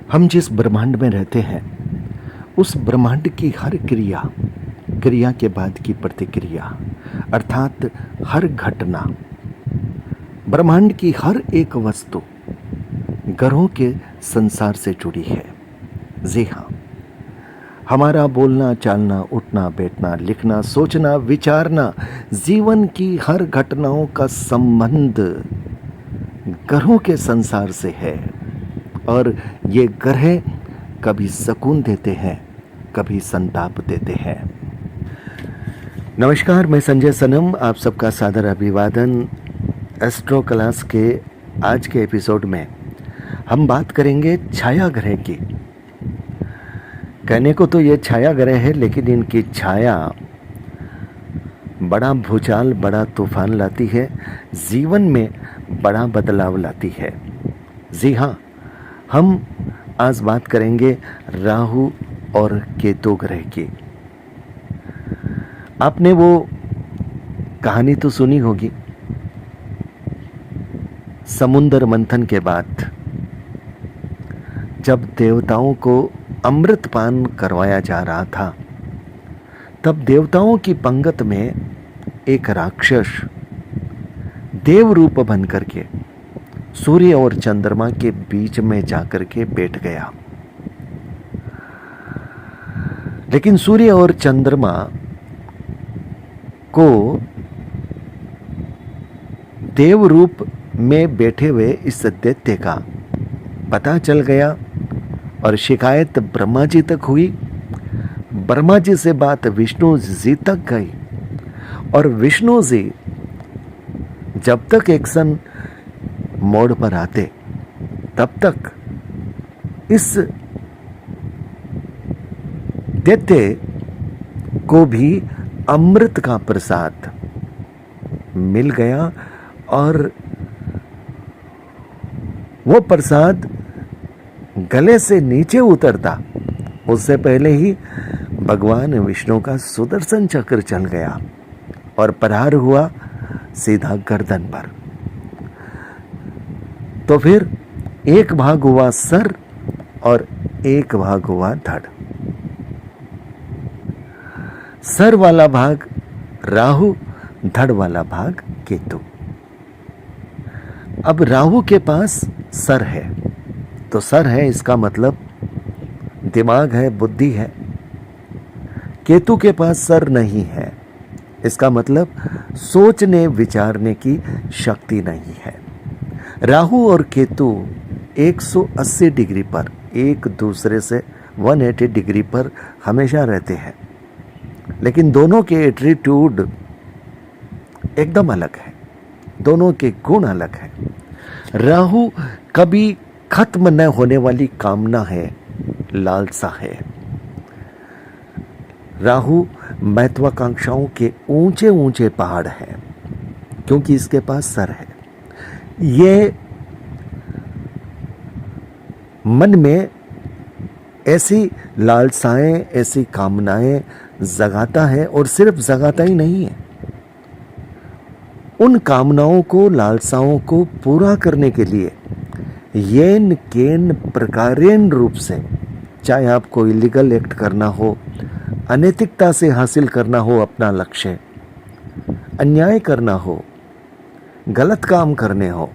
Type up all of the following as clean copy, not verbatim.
हम जिस ब्रह्मांड में रहते हैं उस ब्रह्मांड की हर क्रिया क्रिया के बाद की प्रतिक्रिया अर्थात हर घटना ब्रह्मांड की हर एक वस्तु ग्रहों के संसार से जुड़ी है। जी हाँ, हमारा बोलना चालना उठना बैठना लिखना सोचना विचारना जीवन की हर घटनाओं का संबंध ग्रहों के संसार से है। और ये ग्रह कभी सुकून देते हैं कभी संताप देते हैं। नमस्कार, मैं संजय सनम, आप सबका सादर अभिवादन। एस्ट्रो क्लास के आज के एपिसोड में हम बात करेंगे छाया ग्रह की। कहने को तो ये छाया ग्रह है, लेकिन इनकी छाया बड़ा भूचाल बड़ा तूफान लाती है, जीवन में बड़ा बदलाव लाती है। जी हाँ, हम आज बात करेंगे राहु और केतु ग्रह की। आपने वो कहानी तो सुनी होगी, समुद्र मंथन के बाद जब देवताओं को अमृत पान करवाया जा रहा था, तब देवताओं की पंगत में एक राक्षस देव रूप बन करके सूर्य और चंद्रमा के बीच में जाकर के बैठ गया। लेकिन सूर्य और चंद्रमा को देव रूप में बैठे हुए इस दैत्य का पता चल गया और शिकायत ब्रह्मा जी तक हुई। ब्रह्मा जी से बात विष्णु जी तक गई और विष्णु जी जब तक एक्शन मोड़ पर आते तब तक इस दैत्य को भी अमृत का प्रसाद मिल गया और वो प्रसाद गले से नीचे उतरता उससे पहले ही भगवान विष्णु का सुदर्शन चक्र चल गया और प्रहार हुआ सीधा गर्दन पर। तो फिर एक भाग हुआ सर और एक भाग हुआ धड़। सर वाला भाग राहु, धड़ वाला भाग केतु। अब राहु के पास सर है, तो सर है इसका मतलब दिमाग है, बुद्धि है। केतु के पास सर नहीं है, इसका मतलब सोचने विचारने की शक्ति नहीं है। राहु और केतु 180 डिग्री पर एक दूसरे से 180 डिग्री पर हमेशा रहते हैं, लेकिन दोनों के एटीट्यूड एकदम अलग है, दोनों के गुण अलग है। राहु कभी खत्म न होने वाली कामना है, लालसा है। राहु महत्वाकांक्षाओं के ऊंचे ऊंचे पहाड़ हैं, क्योंकि इसके पास सर है। ये मन में ऐसी लालसाएं ऐसी कामनाएं जगाता है, और सिर्फ जगाता ही नहीं है, उन कामनाओं को लालसाओं को पूरा करने के लिए येन केन प्रकारेण रूप से, चाहे आपको इलीगल एक्ट करना हो, अनैतिकता से हासिल करना हो अपना लक्ष्य, अन्याय करना हो, गलत काम करने हो,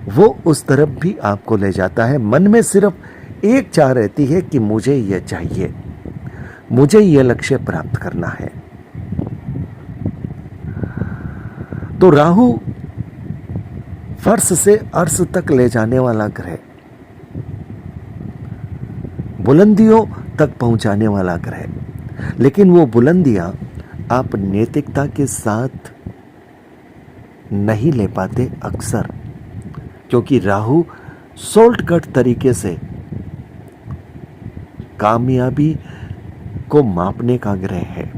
वो उस तरफ भी आपको ले जाता है। मन में सिर्फ एक चाह रहती है कि मुझे यह चाहिए, मुझे यह लक्ष्य प्राप्त करना है। तो राहु फर्श से अर्श तक ले जाने वाला ग्रह, बुलंदियों तक पहुंचाने वाला ग्रह, लेकिन वो बुलंदियां आप नैतिकता के साथ नहीं ले पाते अक्सर, क्योंकि राहु शॉर्टकट तरीके से कामयाबी को मापने का ग्रह है।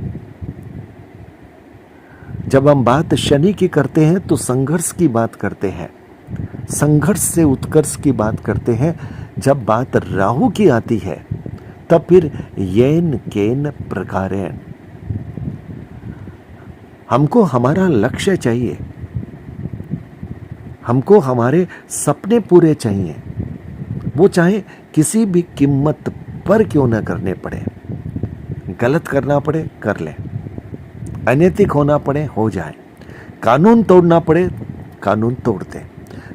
जब हम बात शनि की करते हैं तो संघर्ष की बात करते हैं, संघर्ष से उत्कर्ष की बात करते हैं। जब बात राहु की आती है तब फिर येन केन प्रकारेण, हमको हमारा लक्ष्य चाहिए, हमको हमारे सपने पूरे चाहिए, वो चाहे किसी भी कीमत पर क्यों ना करने पड़े, गलत करना पड़े कर ले, अनैतिक होना पड़े हो जाए, कानून तोड़ना पड़े कानून तोड़ दे।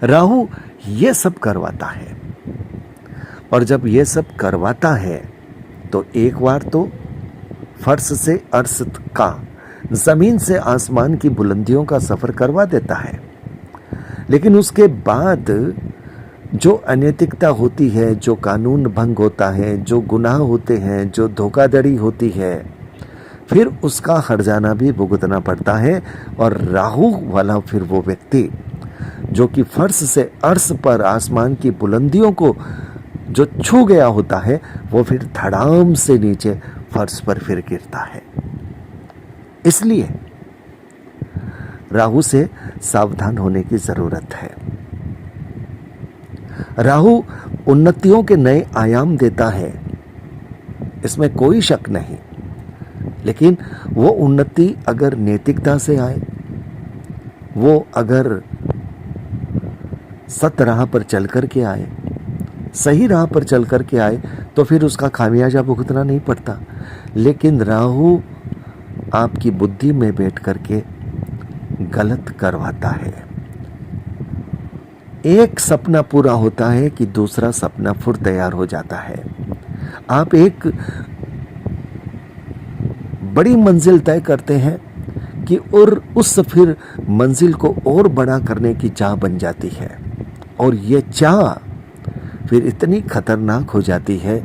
राहु ये सब करवाता है, और जब ये सब करवाता है तो एक बार तो फर्श से अर्श का, जमीन से आसमान की बुलंदियों का सफर करवा देता है, लेकिन उसके बाद जो अनैतिकता होती है, जो कानून भंग होता है, जो गुनाह होते हैं, जो धोखाधड़ी होती है, फिर उसका हर्जाना भी भुगतना पड़ता है। और राहु वाला फिर वो व्यक्ति जो कि फर्श से अर्श पर आसमान की बुलंदियों को जो छू गया होता है, वो फिर धड़ाम से नीचे फर्श पर फिर गिरता है। इसलिए राहु से सावधान होने की जरूरत है। राहु उन्नतियों के नए आयाम देता है, इसमें कोई शक नहीं, लेकिन वो उन्नति अगर नैतिकता से आए, वो अगर सत राह पर चल करके आए, सही राह पर चल करके आए, तो फिर उसका खामियाजा भुगतना नहीं पड़ता। लेकिन राहु आपकी बुद्धि में बैठ करके गलत करवाता है। एक सपना पूरा होता है कि दूसरा सपना फिर तैयार हो जाता है। आप एक बड़ी मंजिल तय करते हैं कि और उस फिर मंजिल को और बड़ा करने की चाह बन जाती है, और ये चाह फिर इतनी खतरनाक हो जाती है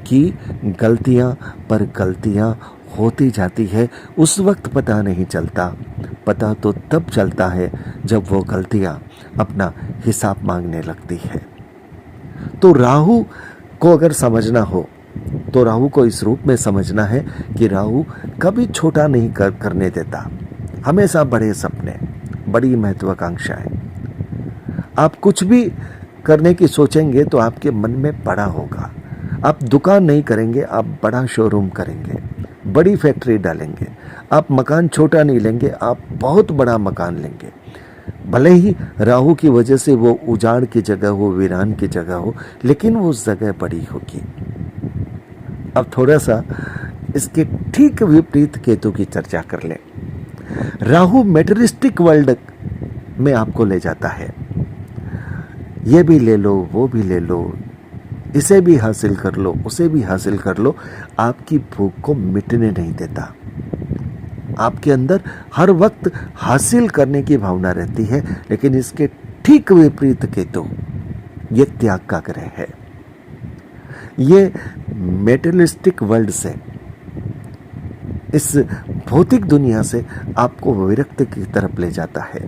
कि गलतियां पर गलतियां होती जाती है। उस वक्त पता नहीं चलता, पता तो तब चलता है जब वो गलतियां अपना हिसाब मांगने लगती है। तो राहु को अगर समझना हो तो राहु को इस रूप में समझना है कि राहु कभी छोटा नहीं करने देता, हमेशा बड़े सपने, बड़ी महत्वाकांक्षाएं। आप कुछ भी करने की सोचेंगे तो आपके मन में बड़ा होगा। आप दुकान नहीं करेंगे, आप बड़ा शोरूम करेंगे, बड़ी फैक्ट्री डालेंगे। आप मकान छोटा नहीं लेंगे, आप बहुत बड़ा मकान लेंगे। भले ही राहु की वजह से वो उजाड़ की जगह हो, वीरान की जगह हो, लेकिन वो उस जगह बड़ी होगी। अब थोड़ा सा इसके ठीक विपरीत केतु की चर्चा कर ले। राहु मेटेरियलिस्टिक वर्ल्ड में आपको ले जाता है। ये भी ले लो, वो भी ले लो, इसे भी हासिल कर लो, उसे भी हासिल कर लो। आपकी भूख को मिटने नहीं देता। आपके अंदर हर वक्त हासिल करने की भावना रहती है, लेकिन इसके ठीक विपरीत केतु ये त्याग का ग्रह है। ये मेटेरियलिस्टिक वर्ल्ड से, इस भौतिक दुनिया से आपको विरक्त की तरफ ले जाता है।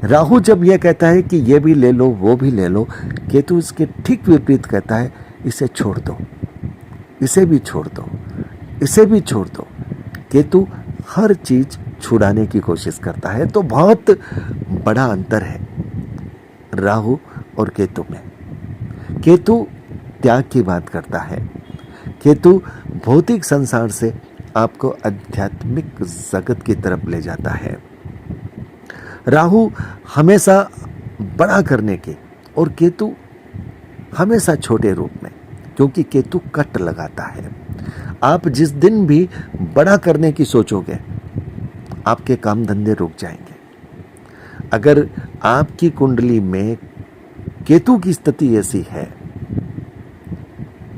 राहु जब यह कहता है कि ये भी ले लो, वो भी ले लो, केतु इसके ठीक विपरीत कहता है इसे छोड़ दो, इसे भी छोड़ दो, इसे भी छोड़ दो। केतु हर चीज छुड़ाने की कोशिश करता है। तो बहुत बड़ा अंतर है राहु और केतु में। केतु त्याग की बात करता है, केतु भौतिक संसार से आपको आध्यात्मिक जगत की तरफ ले जाता है। राहु हमेशा बड़ा करने के, और केतु हमेशा छोटे रूप में, क्योंकि केतु कट लगाता है। आप जिस दिन भी बड़ा करने की सोचोगे, आपके काम धंधे रुक जाएंगे। अगर आपकी कुंडली में केतु की स्थिति ऐसी है,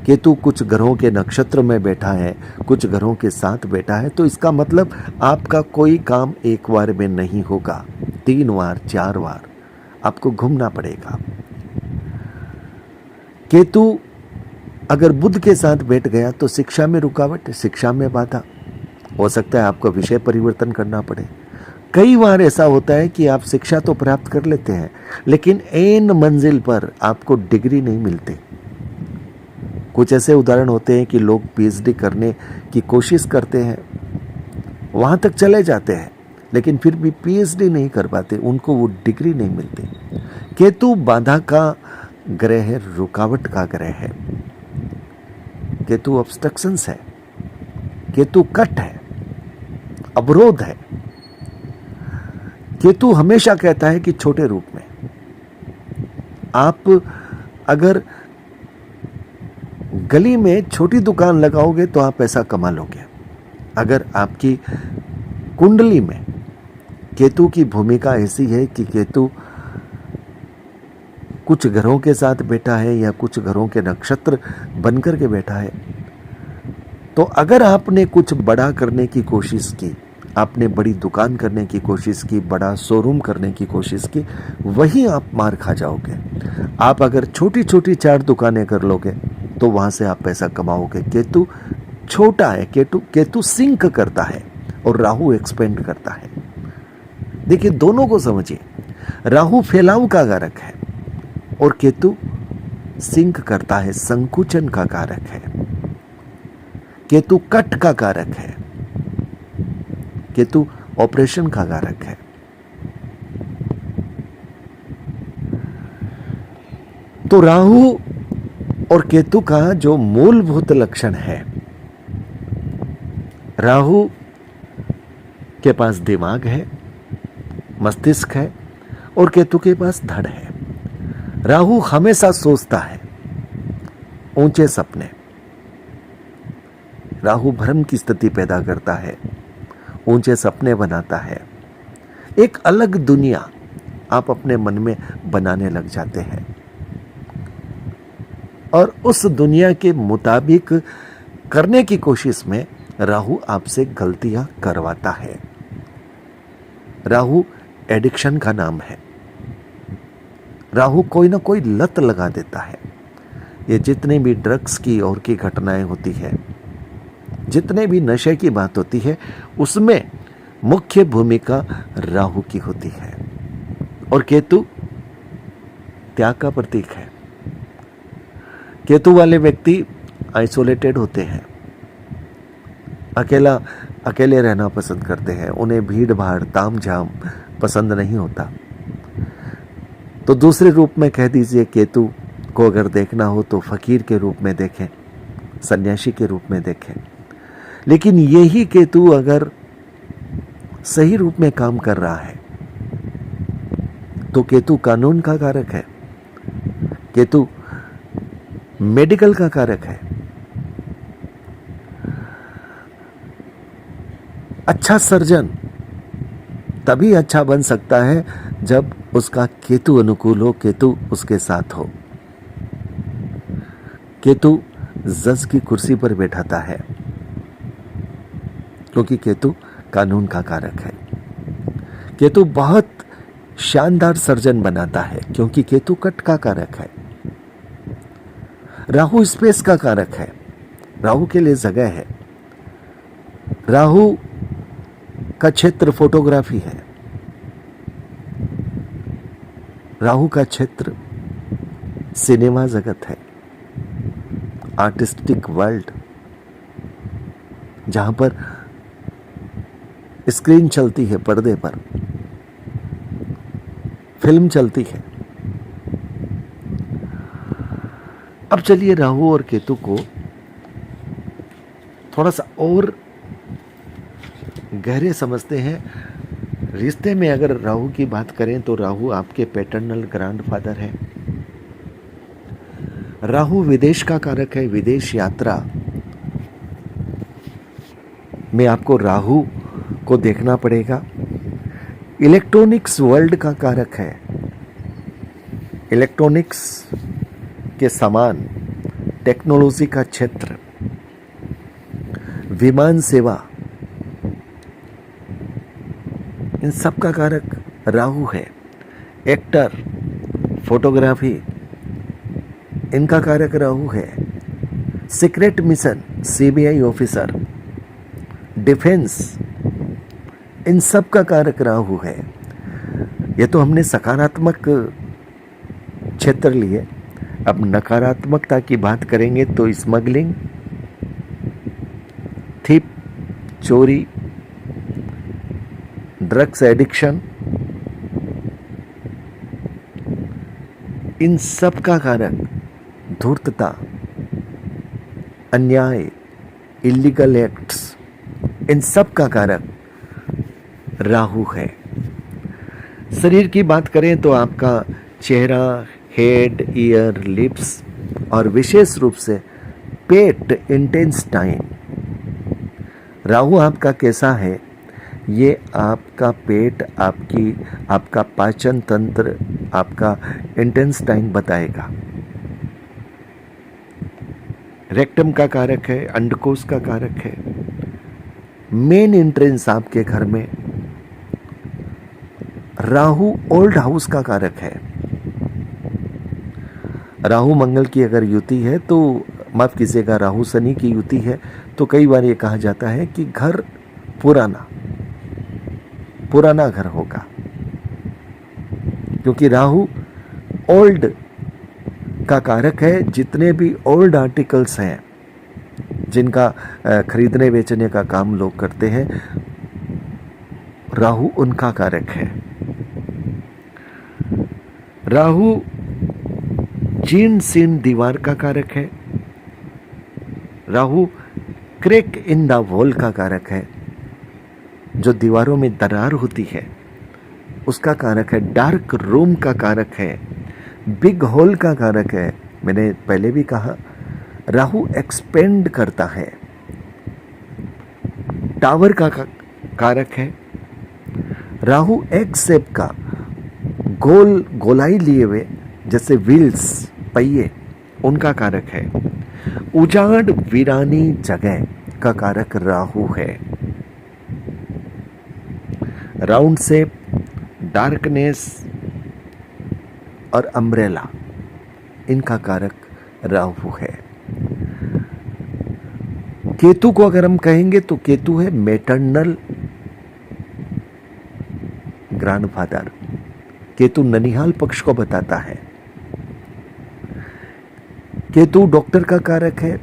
केतु कुछ ग्रहों के नक्षत्र में बैठा है, कुछ ग्रहों के साथ बैठा है, तो इसका मतलब आपका कोई काम एक बार में नहीं होगा, 3 बार 4 बार आपको घूमना पड़ेगा। केतु अगर बुध के साथ बैठ गया तो शिक्षा में रुकावट, शिक्षा में बाधा, हो सकता है आपको विषय परिवर्तन करना पड़े। कई बार ऐसा होता है कि आप शिक्षा तो प्राप्त कर लेते हैं, लेकिन ऐन मंजिल पर आपको डिग्री नहीं मिलती। कुछ ऐसे उदाहरण होते हैं कि लोग पीएचडी करने की कोशिश करते हैं, वहां तक चले जाते हैं, लेकिन फिर भी पीएचडी नहीं कर पाते, उनको वो डिग्री नहीं मिलती। केतु बाधा का ग्रह है, रुकावट का ग्रह है। केतु ऑब्स्ट्रक्शंस है, केतु कट है, अवरोध है। केतु हमेशा कहता है कि छोटे रूप में। आप अगर गली में छोटी दुकान लगाओगे तो आप पैसा कमा लोगे। अगर आपकी कुंडली में केतु की भूमिका ऐसी है कि केतु कुछ घरों के साथ बैठा है या कुछ घरों के नक्षत्र बनकर के बैठा है, तो अगर आपने कुछ बड़ा करने की कोशिश की, आपने बड़ी दुकान करने की कोशिश की, बड़ा शोरूम करने की कोशिश की, वहीं आप मार खा जाओगे। आप अगर छोटी छोटी 4 दुकानें कर लोगे तो वहां से आप पैसा कमाओगे। केतु छोटा है, केतु सिंक करता है और राहु एक्सपेंड करता है। देखिए, दोनों को समझिए। राहु फैलाव का कारक है और केतु सिंक करता है, संकुचन का कारक है। केतु कट का कारक है, केतु ऑपरेशन का कारक है। तो राहु और केतु का जो मूलभूत लक्षण है, राहु के पास दिमाग है, मस्तिष्क है, और केतु के पास धड़ है। राहु हमेशा सोचता है ऊंचे सपने। राहु भ्रम की स्थिति पैदा करता है, ऊंचे सपने बनाता है। एक अलग दुनिया आप अपने मन में बनाने लग जाते हैं और उस दुनिया के मुताबिक करने की कोशिश में राहु आपसे गलतियां करवाता है। राहु एडिक्शन का नाम है। राहु कोई ना कोई लत लगा देता है। ये जितने भी ड्रग्स की और की घटनाएं होती है, जितने भी नशे की बात होती है, उसमें मुख्य भूमिका राहु की होती है। और केतु त्याग का प्रतीक है। केतु वाले व्यक्ति आइसोलेटेड होते हैं, अकेले रहना पसंद करते हैं। उन्हें भीड़ भाड़ तामझाम पसंद नहीं होता। तो दूसरे रूप में कह दीजिए, केतु को अगर देखना हो तो फकीर के रूप में देखें, सन्यासी के रूप में देखें। लेकिन यही केतु अगर सही रूप में काम कर रहा है तो केतु कानून का कारक है, केतु मेडिकल का कारक है। अच्छा सर्जन तभी अच्छा बन सकता है जब उसका केतु अनुकूल हो, केतु उसके साथ हो। केतु जज की कुर्सी पर बैठाता है क्योंकि केतु कानून का कारक है। केतु बहुत शानदार सर्जन बनाता है क्योंकि केतु कट का कारक है। राहु स्पेस का कारक है, राहु के लिए जगह है। राहु का क्षेत्र फोटोग्राफी है, राहु का क्षेत्र सिनेमा जगत है, आर्टिस्टिक वर्ल्ड, जहां पर स्क्रीन चलती है, पर्दे पर फिल्म चलती है। अब चलिए राहु और केतु को थोड़ा सा और गहरे समझते हैं। रिश्ते में अगर राहु की बात करें तो राहु आपके पैटर्नल ग्रैंडफादर है। राहु विदेश का कारक है, विदेश यात्रा में आपको राहु को देखना पड़ेगा। इलेक्ट्रॉनिक्स वर्ल्ड का कारक है, इलेक्ट्रॉनिक्स के सामान, टेक्नोलॉजी का क्षेत्र, विमान सेवा, इन सब का कारक राहु है। एक्टर, फोटोग्राफी, इनका कारक राहु है। Secret mission, CBI officer, defence, इन सब का कारक राहु है। ये तो हमने सकारात्मक क्षेत्र लिए। अब नकारात्मकता की बात करेंगे तो स्मगलिंग, थीप, चोरी, ड्रग्स एडिक्शन, इन सब का कारक धूर्तता, अन्याय, इलीगल एक्ट्स, इन सब का कारक राहु है। शरीर की बात करें तो आपका चेहरा, हेड, ईयर, लिप्स और विशेष रूप से पेट इंटेंस्टाइन, राहु आपका कैसा है, ये आपका पेट, आपका पाचन तंत्र, आपका इंटेंस्टाइन बताएगा। रेक्टम का कारक है, अंडकोश का कारक है, मेन एंट्रेंस आपके घर में। राहु ओल्ड हाउस का कारक है। राहु मंगल की अगर युति है तो, माफ कीजिएगा, राहु शनि की युति है तो कई बार ये कहा जाता है कि घर पुराना घर होगा, क्योंकि राहु ओल्ड का कारक है। जितने भी ओल्ड आर्टिकल्स हैं जिनका खरीदने बेचने का काम लोग करते हैं, राहु उनका कारक है। राहु जीर्ण शीर्ण दीवार का कारक है। Rahu crack in the wall का कारक है, जो दीवारों में दरार होती है उसका कारक है। डार्क रूम का कारक है। बिग होल का कारक है। मैंने पहले भी कहा, राहु एक्सपेंड करता है। टावर का कारक है। राहु एक शेप का गोलाई लिए हुए जैसे व्हील्स, पहिए, उनका कारक है। उजाड़ वीरानी जगह का कारक राहु है। राउंड शेप, डार्कनेस और अम्ब्रेला, इनका कारक राहु है। केतु को अगर हम कहेंगे तो केतु है मैटरनल ग्रैंडफादर। केतु ननिहाल पक्ष को बताता है। केतु डॉक्टर का कारक है।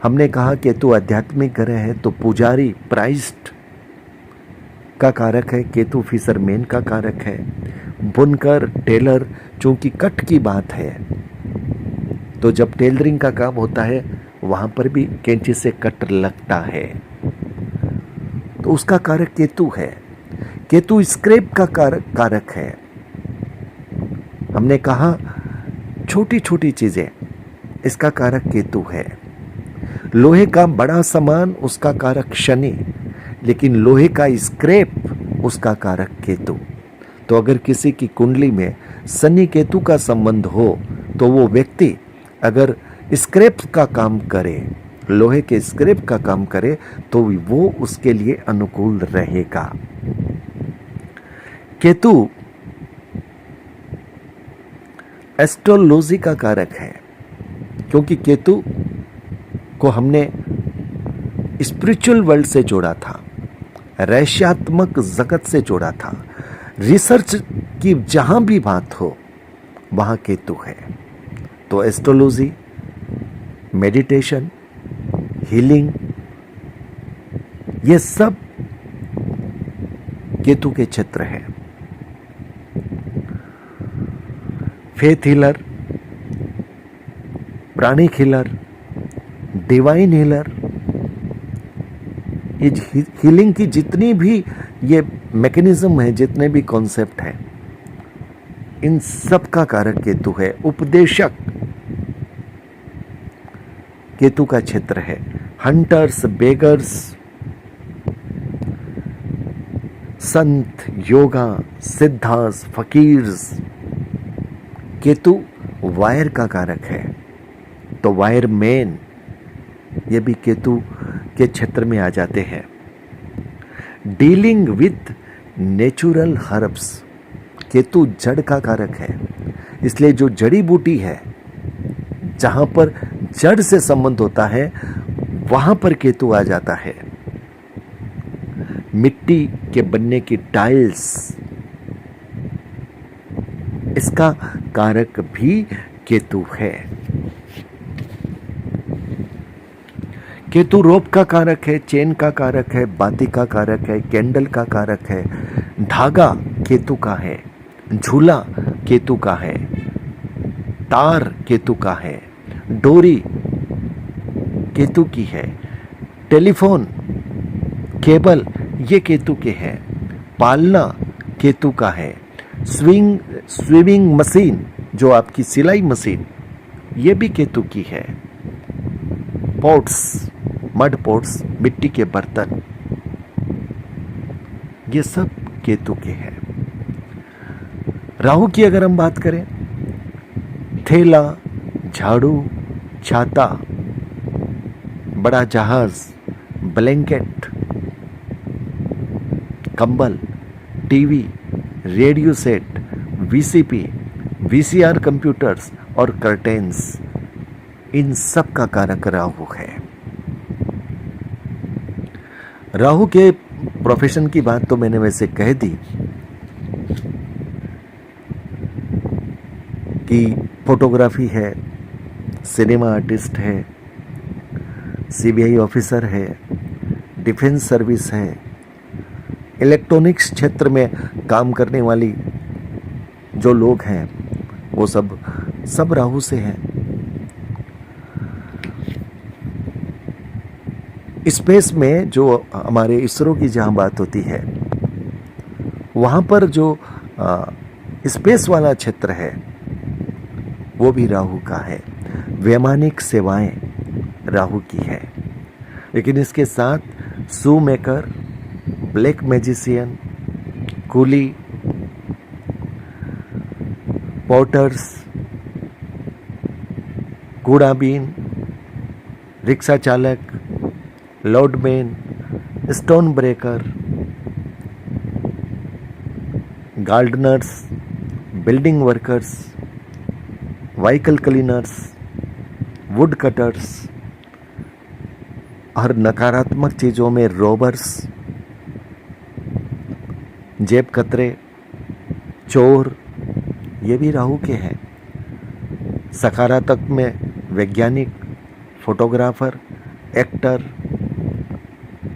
हमने कहा केतु आध्यात्मिक ग्रह है तो पुजारी, प्राइस्ट का कारक है। केतु फिशरमैन का कारक है। बुनकर, टेलर, चूंकि कट की बात है तो जब टेलरिंग का काम होता है वहां पर भी कैंची से कट लगता है, तो उसका कारक केतु है। केतु स्क्रैप का कारक है। हमने कहा छोटी छोटी चीजें, इसका कारक केतु है। लोहे का बड़ा सामान, उसका कारक शनि, लेकिन लोहे का स्क्रैप उसका कारक केतु। तो अगर किसी की कुंडली में शनि केतु का संबंध हो तो वो व्यक्ति अगर स्क्रैप का काम करे, लोहे के स्क्रैप का काम करे, तो वो उसके लिए अनुकूल रहेगा। केतु एस्ट्रोलॉजी का कारक है, क्योंकि केतु को हमने स्पिरिचुअल वर्ल्ड से जोड़ा था, रहस्यात्मक जगत से जोड़ा था। रिसर्च की जहां भी बात हो वहां केतु है। तो एस्ट्रोलॉजी, मेडिटेशन, हीलिंग, ये सब केतु के क्षेत्र है। Faith healer, pranic healer, divine healer, ये हीलिंग की जितनी भी ये मैकेनिज्म है, जितने भी कॉन्सेप्ट हैं, इन सब का कारक केतु है। उपदेशक केतु का क्षेत्र है। हंटर्स, बेगर्स, संत, योगा, सिद्धास, फकीर्स, केतु वायर का कारक है। तो वायर मैन, ये भी केतु के क्षेत्र में आ जाते हैं। Dealing with natural herbs, Ketu जड़ का कारक है। इसलिए जो जड़ी बूटी है, जहां पर जड़ से संबंध होता है, वहां पर केतु आ जाता है। मिट्टी के बनने की टाइल्स, इसका कारक भी केतु है। केतु रोप का कारक है, चेन का कारक है, बाती का कारक है, कैंडल का कारक है। धागा केतु का है। झूला केतु का है। तार केतु का है। डोरी केतु की है। टेलीफोन, केबल, ये केतु के हैं। पालना केतु का है। स्विमिंग मशीन, जो आपकी सिलाई मशीन, ये भी केतु की है। पॉट्स, मड पॉट्स, मिट्टी के बर्तन, ये सब केतु के हैं। राहु की अगर हम बात करें, थैला, झाड़ू, छाता, बड़ा जहाज, ब्लैंकेट, कंबल, TV, radio set, VCP, VCR computers और कर्टेन्स, इन सब का कारक राहु है। राहु के प्रोफेशन की बात तो मैंने वैसे कह दी कि फोटोग्राफी है, सिनेमा आर्टिस्ट है, सीबीआई ऑफिसर है, डिफेंस सर्विस है, इलेक्ट्रॉनिक्स क्षेत्र में काम करने वाली जो लोग हैं वो सब राहु से हैं। स्पेस में जो हमारे इसरो की जहां बात होती है, वहां पर जो स्पेस वाला क्षेत्र है वो भी राहु का है। वैमानिक सेवाएं राहु की है। लेकिन इसके साथ shoe maker, black magician, coolie, porters, कूड़ाबीन, रिक्शा चालक, loadman, stone breaker, gardeners, building workers, vehicle cleaners, wood cutters और नकारात्मक चीजों में रोबर्स, जेब कतरे, चोर, ये भी राहु के हैं। सकारात्मक में वैज्ञानिक, फोटोग्राफर, एक्टर,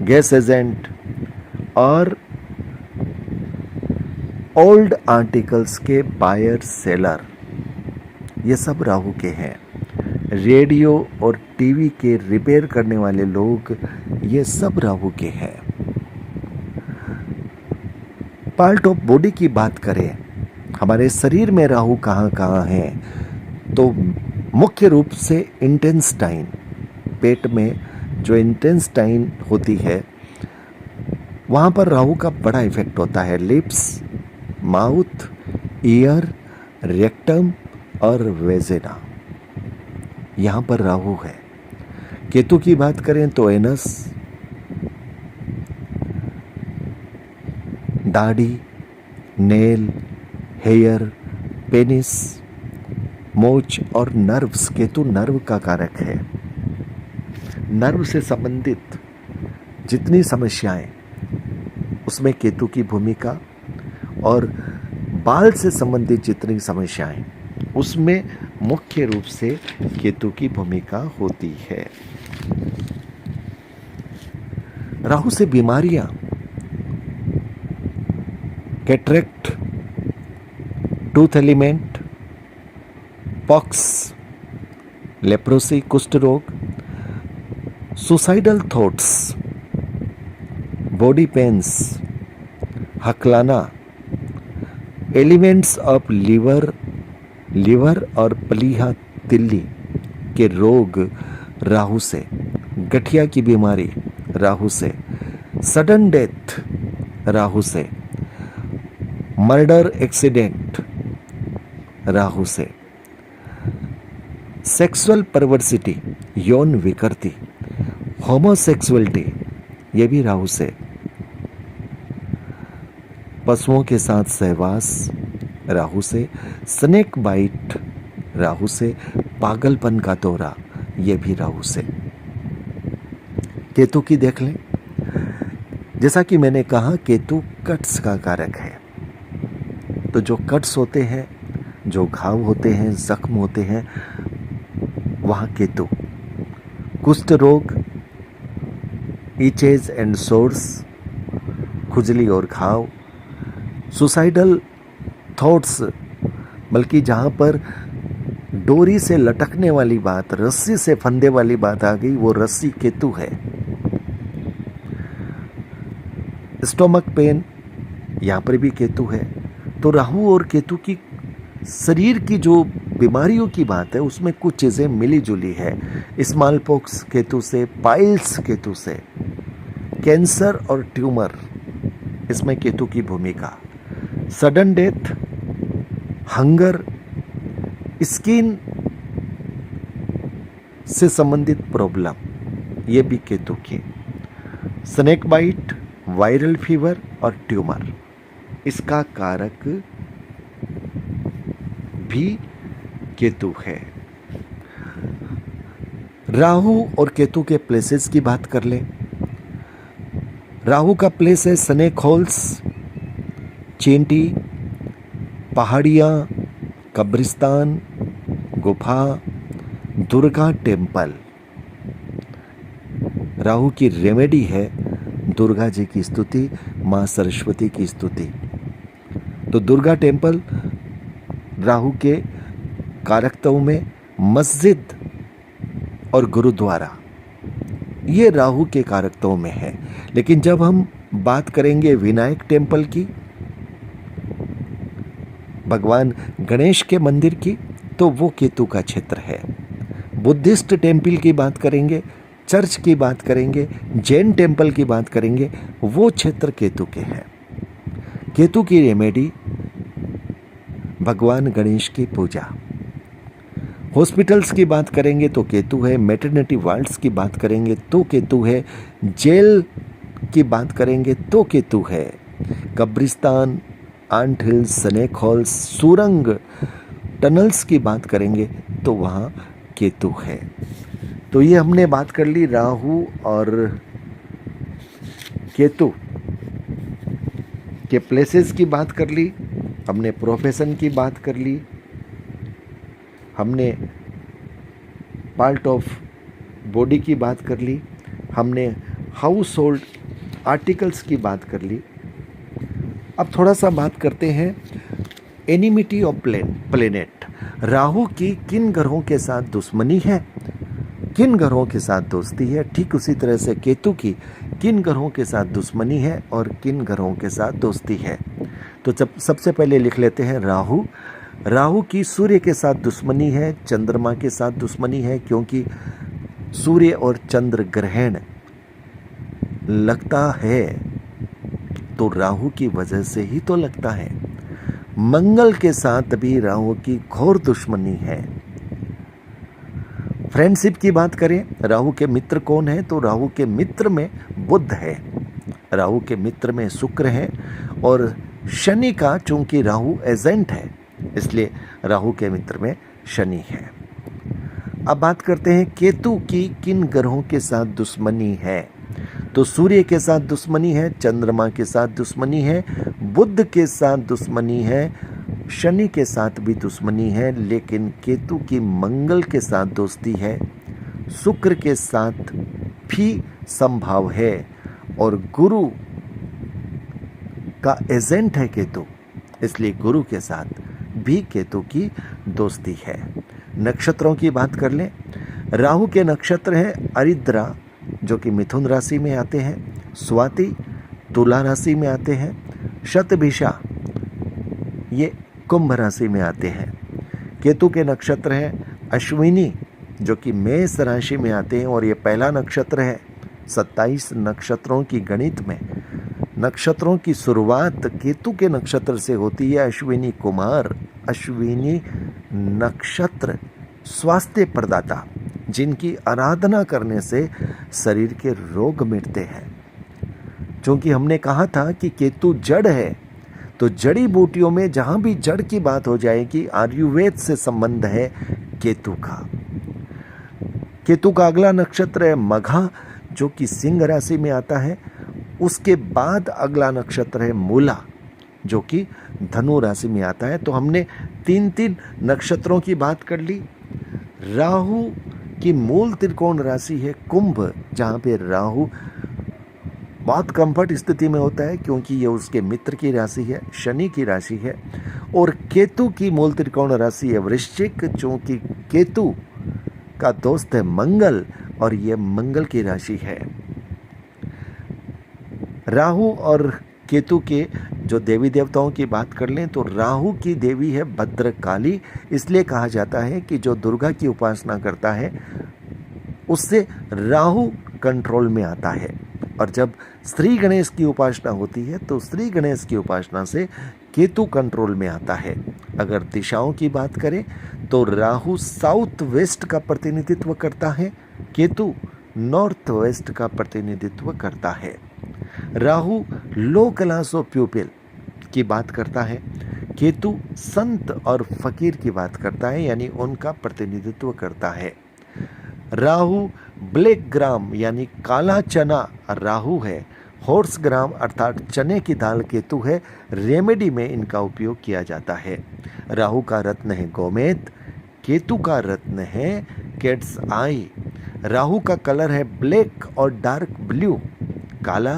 गैस एजेंट और ओल्ड आर्टिकल्स के बायर सेलर, ये सब राहु के हैं। रेडियो और टीवी के रिपेयर करने वाले लोग, ये सब राहु के हैं। पार्ट ऑफ बॉडी की बात करें, हमारे शरीर में राहु कहाँ कहाँ है, तो मुख्य रूप से इंटेस्टाइन, पेट में जो इंटेस्टाइन होती है वहाँ पर राहु का बड़ा इफेक्ट होता है। लिप्स, माउथ, ईयर, रेक्टम और वेजिना, यहाँ पर राहु है। केतु की बात करें तो एनस, दाढ़ी, नेल, हेयर, पेनिस, मोच और नर्व्स। केतु नर्व का कारक है। नर्व से संबंधित जितनी समस्याएं, उसमें केतु की भूमिका, और बाल से संबंधित जितनी समस्याएं, उसमें मुख्य रूप से केतु की भूमिका होती है। राहु से बीमारियां, cataract, tooth ailment, pox, leprosy, कुष्ठ रोग, सुसाइडल थॉट्स, बॉडी पेन्स, हकलाना, एलिमेंट्स ऑफ लिवर और प्लीहा तिल्ली के रोग राहु से, गठिया की बीमारी राहु से, सडन डेथ राहु से, मर्डर एक्सीडेंट राहु से, सेक्सुअल परवर्सिटी, यौन विकृति, होमोसेक्सुअलिटी, ये भी राहु से, पशुओं के साथ सहवास राहु से, स्नेक बाइट राहु से, पागलपन का दौरा, ये भी राहु से। केतु की देख लें, जैसा कि मैंने कहा केतु कट्स का कारक है। तो जो कट्स होते हैं, जो घाव होते हैं, जख्म होते हैं, वहाँ केतु, कुष्ठ रोग, ईचेज एंड सोर्स, खुजली और घाव, सुसाइडल थॉट्स, बल्कि जहाँ पर डोरी से लटकने वाली बात, रस्सी से फंदे वाली बात आ गई, वो रस्सी केतु है। स्टोमक पेन, यहाँ पर भी केतु है। तो राहु और केतु की शरीर की जो बीमारियों की बात है उसमें कुछ चीज़ें मिली जुली है। स्मॉल पॉक्स केतु से, पाइल्स केतु से, कैंसर और ट्यूमर, इसमें केतु की भूमिका, सडन डेथ, हंगर, स्किन से संबंधित प्रॉब्लम, ये भी केतु की, स्नेक बाइट, वायरल फीवर और ट्यूमर, इसका कारक भी केतु है। राहु और केतु के प्लेसेस की बात कर ले। राहु का प्लेस है स्नेक होल्स, चेंटी, पहाड़ियां, कब्रिस्तान, गुफा, दुर्गा टेम्पल। राहु की रेमेडी है दुर्गा जी की स्तुति, मां सरस्वती की स्तुति। तो दुर्गा टेम्पल राहु के कारकत्व में, मस्जिद और गुरुद्वारा, ये राहु के कारकत्व में है। लेकिन जब हम बात करेंगे विनायक टेम्पल की, भगवान गणेश के मंदिर की, तो वो केतु का क्षेत्र है। बुद्धिस्ट टेम्पल की बात करेंगे, चर्च की बात करेंगे, जैन टेम्पल की बात करेंगे, वो क्षेत्र केतु के हैं। केतु की रेमेडी भगवान गणेश की पूजा। हॉस्पिटल्स की बात करेंगे तो केतु है, मैटरनिटी वार्ड्स की बात करेंगे तो केतु है, जेल की बात करेंगे तो केतु है, कब्रिस्तान, आंट हिल्स, स्नेक हॉल्स, सुरंग, टनल्स की बात करेंगे तो वहाँ केतु है। तो ये हमने बात कर ली राहु और केतु के प्लेसेस की बात कर ली, हमने प्रोफेशन की बात कर ली, हमने पार्ट ऑफ बॉडी की बात कर ली, हमने हाउस होल्ड आर्टिकल्स की बात कर ली। अब थोड़ा सा बात करते हैं एनिमिटी ऑफ प्लेनेट। राहु की किन ग्रहों के साथ दुश्मनी है, किन ग्रहों के साथ दोस्ती है, ठीक उसी तरह से केतु की किन ग्रहों के साथ दुश्मनी है और किन ग्रहों के साथ दोस्ती है। तो जब सबसे पहले लिख लेते हैं राहु। राहु की सूर्य के साथ दुश्मनी है, चंद्रमा के साथ दुश्मनी है, क्योंकि सूर्य और चंद्र ग्रहण लगता है तो राहु की वजह से ही तो लगता है। मंगल के साथ भी राहु की घोर दुश्मनी है। फ्रेंडशिप की बात करें, राहु के मित्र कौन है, तो राहु के मित्र में बुध है, राहु के मित्र में शुक्र है, और शनि का, चूंकि राहु एजेंट है इसलिए राहु के मित्र में शनि है। अब बात करते हैं केतु की किन ग्रहों के साथ दुश्मनी है। तो सूर्य के साथ दुश्मनी है, चंद्रमा के साथ दुश्मनी है, बुध के साथ दुश्मनी है, शनि के साथ भी दुश्मनी है, लेकिन केतु की मंगल के साथ दोस्ती है, शुक्र के साथ भी संभाव है, और गुरु का एजेंट है केतु, इसलिए गुरु के साथ भी केतु की दोस्ती है। नक्षत्रों की बात कर लें, राहु के नक्षत्र हैं आरिद्रा जो कि मिथुन राशि में आते हैं, स्वाति तुला राशि में आते हैं, शतभिषा ये कुंभ राशि में आते हैं। केतु के नक्षत्र हैं अश्विनी जो कि मेष राशि में आते हैं, और ये पहला नक्षत्र है। 27 नक्षत्रों की गणित में नक्षत्रों की शुरुआत केतु के नक्षत्र से होती है। अश्विनी कुमार, अश्विनी नक्षत्र स्वास्थ्य प्रदाता, जिनकी आराधना करने से शरीर के रोग मिटते हैं। क्योंकि हमने कहा था कि केतु जड़ है, तो जड़ी बूटियों में जहां भी जड़ की बात हो जाएगी, आयुर्वेद से संबंध है केतु का। केतु का अगला नक्षत्र है मघा जो कि सिंह राशि में आता है। उसके बाद अगला नक्षत्र है मूला जो कि धनु राशि में आता है। तो हमने 3 नक्षत्रों की बात कर ली। राहु की मूल त्रिकोण राशि है कुंभ, जहां पे राहु बहुत कंफर्ट स्थिति में होता है क्योंकि ये उसके मित्र की राशि है, शनि की राशि है। और केतु की मूल त्रिकोण राशि है वृश्चिक, चूंकि केतु का दोस्त है मंगल और ये मंगल की राशि है। राहु और केतु के जो देवी देवताओं की बात कर लें तो राहु की देवी है भद्रकाली। इसलिए कहा जाता है कि जो दुर्गा की उपासना करता है उससे राहु कंट्रोल में आता है। और जब श्री गणेश की उपासना होती है तो श्री गणेश की उपासना से केतु कंट्रोल में आता है। अगर दिशाओं की बात करें तो राहु साउथ वेस्ट का प्रतिनिधित्व करता है, केतु नॉर्थ वेस्ट का प्रतिनिधित्व करता है। राहु लो क्लास ऑफ प्यूपिल की बात करता है, केतु संत और फकीर की बात करता है, यानी उनका प्रतिनिधित्व करता है। राहु ब्लैक ग्राम यानी काला चना राहु है, हॉर्स ग्राम अर्थात चने की दाल केतु है। रेमेडी में इनका उपयोग किया जाता है। राहु का रत्न है गोमेद, केतु का रत्न है कैट्स आई। राहु का कलर है ब्लैक और डार्क ब्लू, काला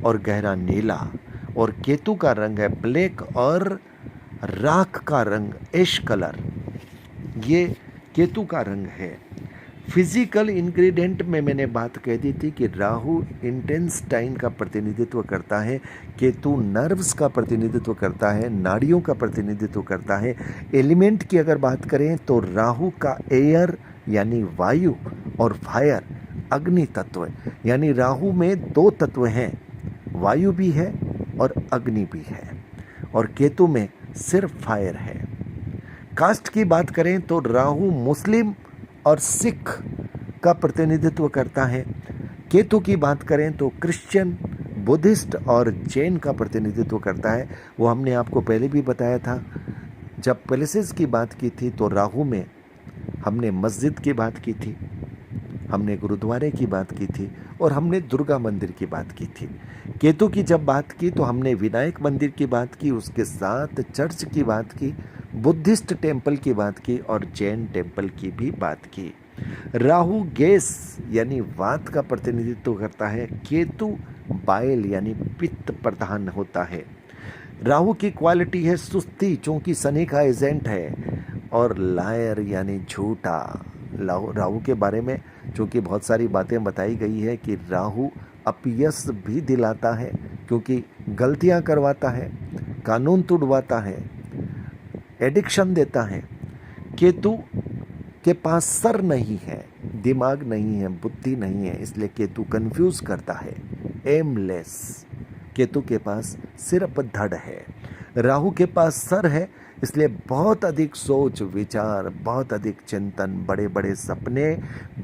और गहरा नीला, और केतु का रंग है ब्लैक और राख का रंग एश कलर। ये केतु का रंग है। फिजिकल इंग्रेडिएंट में मैंने बात कह दी थी कि राहु इंटेंस्टाइन का प्रतिनिधित्व करता है, केतु नर्व्स का प्रतिनिधित्व करता है, नाड़ियों का प्रतिनिधित्व करता है। एलिमेंट की अगर बात करें तो राहु का एयर यानी वायु और फायर अग्नि तत्व, यानी राहु में दो तत्व हैं, वायु भी है और अग्नि भी है, और केतु में सिर्फ फायर है। कास्ट की बात करें तो राहु मुस्लिम और सिख का प्रतिनिधित्व करता है। केतु की बात करें तो क्रिश्चियन, बुद्धिस्ट और जैन का प्रतिनिधित्व करता है। वो हमने आपको पहले भी बताया था। जब पैलेसेस की बात की थी तो राहु में हमने मस्जिद की बात की थी, हमने गुरुद्वारे की बात की थी और हमने दुर्गा मंदिर की बात की थी। केतु की जब बात की तो हमने विनायक मंदिर की बात की, उसके साथ चर्च की बात की, बुद्धिस्ट टेम्पल की बात की और जैन टेम्पल की भी बात की। राहु गैस यानी वात का प्रतिनिधित्व करता है, केतु बाइल यानी पित्त प्रधान होता है। राहु की क्वालिटी है सुस्ती, चूंकि शनि का एजेंट है, और लायर यानी झूठा। राहु के बारे में चूंकि बहुत सारी बातें बताई गई है कि राहु अपयश भी दिलाता है, क्योंकि गलतियां करवाता है, कानून तोड़वाता है, एडिक्शन देता है। केतु के पास सर नहीं है, दिमाग नहीं है, बुद्धि नहीं है, इसलिए केतु कंफ्यूज करता है, एमलेस। केतु के पास सिर्फ धड़ है। राहु के पास सर है, इसलिए बहुत अधिक सोच विचार, बहुत अधिक चिंतन, बड़े बड़े सपने,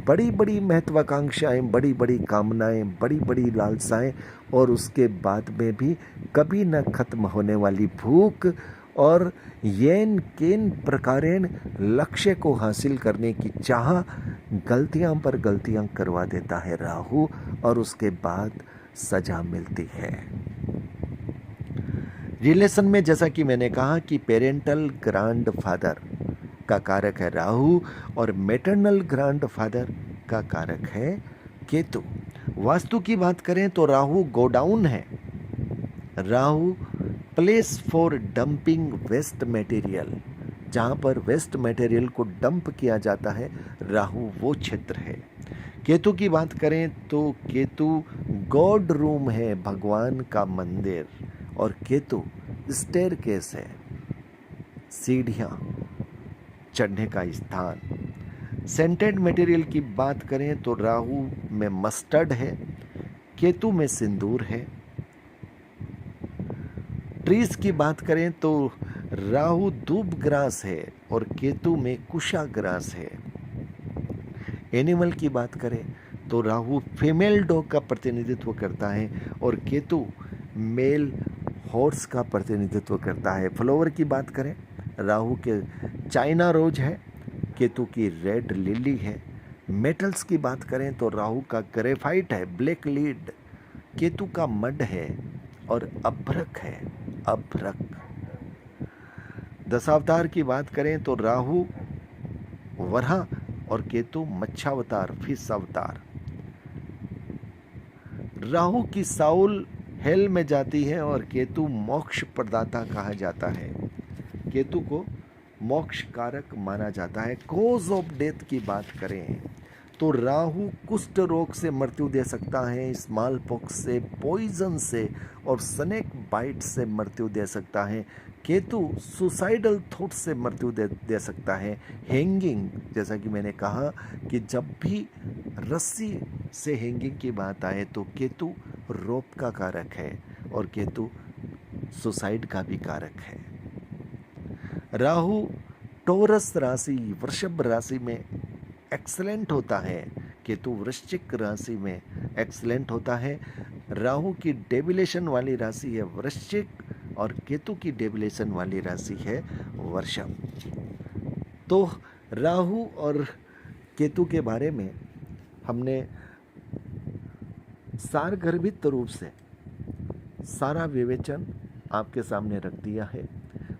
बड़ी बड़ी महत्वाकांक्षाएं, बड़ी बड़ी कामनाएं, बड़ी बड़ी लालसाएं, और उसके बाद में भी कभी न खत्म होने वाली भूख और येन केन प्रकारेण लक्ष्य को हासिल करने की चाह। गलतियां पर गलतियां करवा देता है राहु, और उसके बाद सजा मिलती है। रिलेशन में जैसा कि मैंने कहा कि पेरेंटल ग्रैंड फादर का कारक है राहु और मैटरनल ग्रैंड फादर का कारक है केतु। वास्तु की बात करें तो राहु गोडाउन है, राहु place for dumping waste material, जहाँ पर वेस्ट मटेरियल को डंप किया जाता है, राहु वो क्षेत्र है। केतु की बात करें तो केतु गॉड रूम है, भगवान का मंदिर, और केतु स्टेयरकेस है, सीढ़ियाँ चढ़ने का स्थान। सेंटेड मटेरियल की बात करें तो राहु में मस्टर्ड है, केतु में सिंदूर है। ट्रीज की बात करें तो राहु दूब ग्रास है और केतु में कुशा ग्रास है। एनिमल की बात करें तो राहु फीमेल डॉग का प्रतिनिधित्व करता है और केतु मेल हॉर्स का प्रतिनिधित्व करता है। फ्लावर की बात करें, राहु के चाइना रोज है, केतु की रेड लिली है। मेटल्स की बात करें तो राहु का ग्रेफाइट है, ब्लैक लीड, केतु का मड है और अभ्रक है, अभ्रक। दशावतार की बात करें तो राहु वराह और केतु मच्छावतार, फिश अवतार। राहु की साउल हेल में जाती है और केतु मोक्ष प्रदाता कहा जाता है। केतु को मोक्ष कारक माना जाता है। कोज ऑफ डेथ की बात करें तो राहु कुष्ठ रोग से मृत्यु दे सकता है, स्मॉल पॉक्स से, पॉइजन से और स्नेक बाइट से मृत्यु दे सकता है। केतु सुसाइडल थॉट से मृत्यु दे सकता है। हैंगिंग, जैसा कि मैंने कहा कि जब भी रस्सी से हैंगिंग की बात आए तो केतु रोप का कारक है और केतु सुसाइड का भी कारक है। राहु टोरस राशि, वृषभ राशि में एक्सलेंट होता है, केतु वृश्चिक राशि में एक्सलेंट होता है। राहु की डेविलेशन वाली राशि है वृश्चिक और केतु की डेविलेशन वाली राशि है वृषभ। तो राहु और केतु के बारे में हमने सारगर्भित रूप से सारा विवेचन आपके सामने रख दिया है।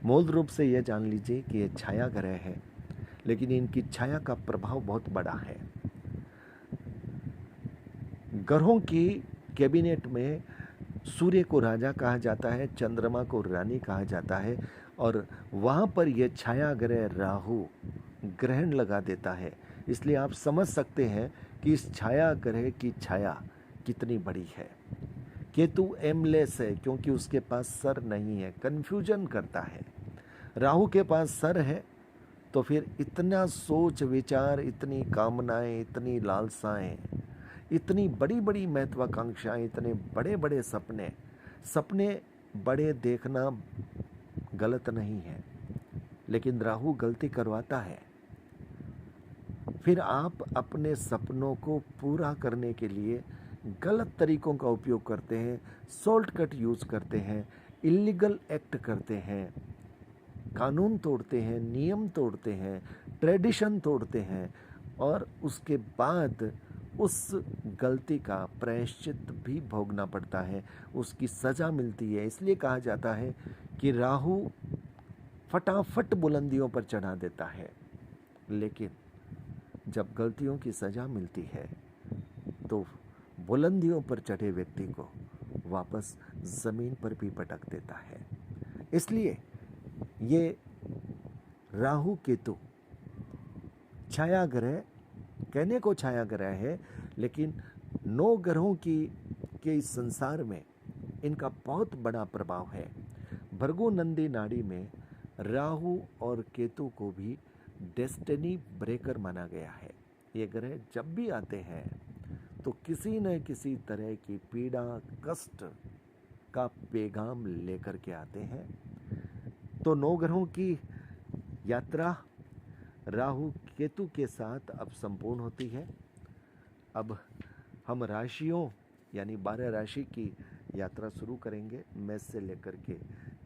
मूल रूप से यह जान लीजिए कि ये छाया ग्रह है, लेकिन इनकी छाया का प्रभाव बहुत बड़ा है। ग्रहों की कैबिनेट में सूर्य को राजा कहा जाता है, चंद्रमा को रानी कहा जाता है और वहाँ पर यह छाया ग्रह राहु ग्रहण लगा देता है। इसलिए आप समझ सकते हैं कि इस छाया ग्रह की छाया कितनी बड़ी है। केतु एमलेस है क्योंकि उसके पास सर नहीं है, कंफ्यूजन करता है। राहु के पास सर है तो फिर इतना सोच विचार, इतनी कामनाएं, इतनी लालसाएं, इतनी बड़ी बड़ी महत्वाकांक्षाएं, इतने बड़े बड़े सपने, सपने बड़े देखना गलत नहीं है, लेकिन राहु गलती करवाता है। फिर आप अपने सपनों को पूरा करने के लिए गलत तरीकों का उपयोग करते हैं, शॉर्टकट यूज करते हैं, इलीगल एक्ट करते हैं, कानून तोड़ते हैं, नियम तोड़ते हैं, ट्रेडिशन तोड़ते हैं और उसके बाद उस गलती का प्रायश्चित भी भोगना पड़ता है, उसकी सजा मिलती है। इसलिए कहा जाता है कि राहु फटाफट बुलंदियों पर चढ़ा देता है, लेकिन जब गलतियों की सजा मिलती है तो बुलंदियों पर चढ़े व्यक्ति को वापस जमीन पर भी पटक देता है। इसलिए ये राहु केतु छाया ग्रह, कहने को छाया ग्रह है, लेकिन 9 ग्रहों की के इस संसार में इनका बहुत बड़ा प्रभाव है। भृगु नंदी नाड़ी में राहु और केतु को भी डेस्टिनी ब्रेकर माना गया है। ये ग्रह जब भी आते हैं तो किसी न किसी तरह की पीड़ा, कष्ट का पैगाम लेकर के आते हैं। तो 9 ग्रहों की यात्रा राहु केतु के साथ अब संपूर्ण होती है। अब हम राशियों यानी 12 राशि की यात्रा शुरू करेंगे, मेष से लेकर के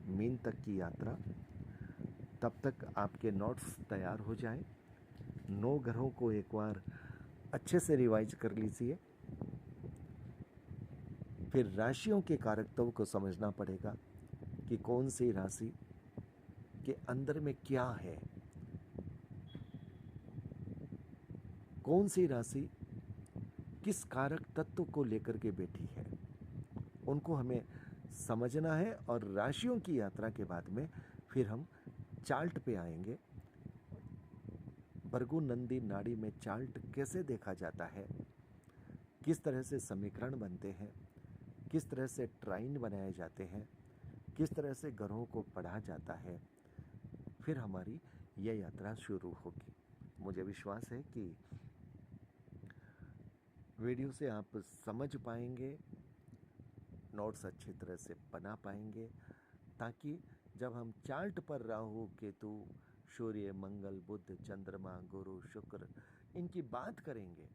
मीन तक की यात्रा। तब तक आपके नोट्स तैयार हो जाएं। 9 ग्रहों को एक बार अच्छे से रिवाइज कर लीजिए। फिर राशियों के कारकत्व को समझना पड़ेगा कि कौन सी राशि के अंदर में क्या है, कौन सी राशि किस कारक तत्व को लेकर के बैठी है, उनको हमें समझना है। और राशियों की यात्रा के बाद में फिर हम चार्ट पे आएंगे। भृगु नंदी नाड़ी में चार्ट कैसे देखा जाता है, किस तरह से समीकरण बनते हैं, किस तरह से ट्राइन बनाए जाते हैं, किस तरह से ग्रहों को पढ़ा जाता है, फिर हमारी यह यात्रा शुरू होगी। मुझे विश्वास है कि वीडियो से आप समझ पाएंगे, नोट्स अच्छी तरह से बना पाएंगे, ताकि जब हम चार्ट पर राहु केतु, सूर्य, मंगल, बुध, चंद्रमा, गुरु, शुक्र इनकी बात करेंगे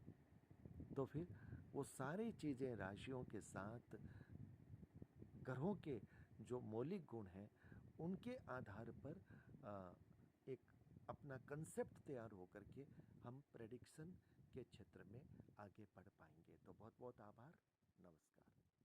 तो फिर वो सारी चीज़ें राशियों के साथ ग्रहों के जो मौलिक गुण हैं उनके आधार पर एक अपना कंसेप्ट तैयार होकर के हम प्रेडिक्शन के क्षेत्र में आगे बढ़ पाएंगे। तो बहुत बहुत आभार, नमस्कार।